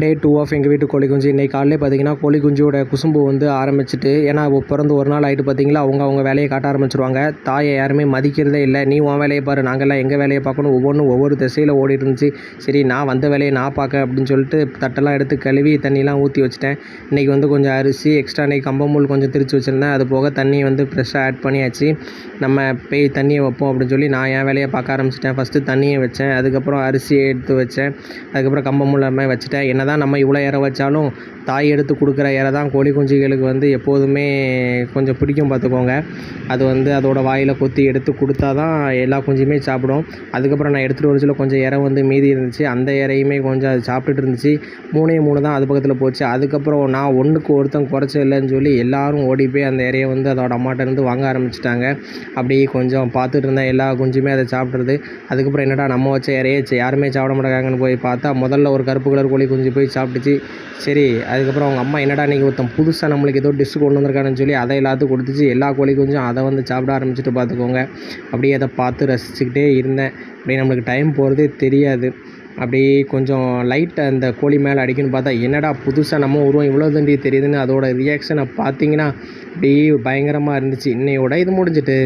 டே 2 of எங்கள் வீட்டு கோழி குஞ்சு. இன்றைக்கி காலையிலே பார்த்தீங்கன்னா கோழி குஞ்சோட குசும்பு வந்து ஆரம்பிச்சிட்டு, ஏன்னா பிறந்து ஒரு நாள் ஆகிட்டு பார்த்தீங்களா, அவங்க வேலையை காட்ட ஆரம்பிச்சிருவாங்க. தாயை யாருமே மதிக்கிறதே இல்லை. நீ உன் வேலையை பாரு, நாங்கள்லாம் எங்கள் வேலையை பார்க்கணும். ஒவ்வொன்றும் ஒவ்வொரு திசையில் ஓடிட்டு இருந்துச்சு. சரி, நான் வந்த வேலையை நான் பார்க்க அப்படின்னு சொல்லிட்டு தட்டெல்லாம் எடுத்து கழுவி தண்ணிலாம் ஊற்றி வச்சுட்டேன். இன்றைக்கி வந்து கொஞ்சம் அரிசி எக்ஸ்ட்ரா, இன்றைக்கி கம்பமூல் கொஞ்சம் திரிச்சு வச்சுருந்தேன். அது போக தண்ணி வந்து ஃப்ரெஷ்ஷாக ஆட் பண்ணியாச்சு. நம்ம போய் தண்ணியை வைப்போம் அப்படின்னு சொல்லி நான் என் வேலையை பார்க்க ஆரம்பிச்சிட்டேன். ஃபஸ்ட்டு தண்ணியை வச்சேன், அதுக்கப்புறம் அரிசியை எடுத்து வச்சேன், அதுக்கப்புறம் கம்பமூல் எல்லாமே வச்சுட்டேன். என்ன தான் நம்ம இவ்வளோ இற வச்சாலும் தாய் எடுத்து கொடுக்குற இரை தான் கோழி குஞ்சுகளுக்கு வந்து எப்போதுமே கொஞ்சம் பிடிக்கும் பார்த்துக்கோங்க. அது வந்து அதோட வாயில் கொத்தி எடுத்து கொடுத்தா தான் எல்லா குஞ்சுமே சாப்பிடும். அதுக்கப்புறம் நான் எடுத்துகிட்டு வரச்சில் கொஞ்சம் இரை வந்து மீதி இருந்துச்சு. அந்த இறையுமே கொஞ்சம் அது சாப்பிட்டுட்டு இருந்துச்சு. 3 தான் அது பக்கத்தில் போச்சு. அதுக்கப்புறம் நான் ஒன்றுக்கு ஒருத்தன் குறைச்ச இல்லைன்னு சொல்லி எல்லோரும் ஓடி போய் அந்த இறையை வந்து அதோட அம்மாட்டேருந்து வாங்க ஆரம்பிச்சிட்டாங்க. அப்படி கொஞ்சம் பார்த்துட்டு இருந்தேன், எல்லா குஞ்சுமே அதை சாப்பிட்றது. அதுக்கப்புறம் என்னடா நம்ம வச்ச இறையை யாருமே சாப்பிட மாட்டாங்கன்னு போய் பார்த்தா முதல்ல ஒரு கருப்பு கலர் கோழி குஞ்சு போய் சாப்பிட்டுச்சு. சரி, அதுக்கப்புறம் அவங்க அம்மா என்னடா நீங்கள் ஒருத்தன் புதுசாக நம்மளுக்கு ஏதோ டிஷ்ஷு கொண்டு வந்திருக்கான்னு சொல்லி அதை எல்லாத்துக்கும் கொடுத்துச்சு. எல்லா கோழி குஞ்சும் அதை வந்து சாப்பிட ஆரம்பிச்சுட்டு பார்த்துக்கோங்க. அப்படியே அதை பார்த்து ரசிச்சுக்கிட்டே இருந்தேன். அப்படியே நம்மளுக்கு டைம் போகிறதே தெரியாது. அப்படியே கொஞ்சம் லைட் அந்த கோழி மேலே அடிக்குன்னு பார்த்தா என்னடா புதுசாக நம்ம உருவம் இவ்வளோ தண்டி தெரியுதுன்னு அதோட ரியாக்ஷனை பார்த்தீங்கன்னா அப்படியே பயங்கரமாக இருந்துச்சு. இன்னையோட இது முடிஞ்சிட்டு.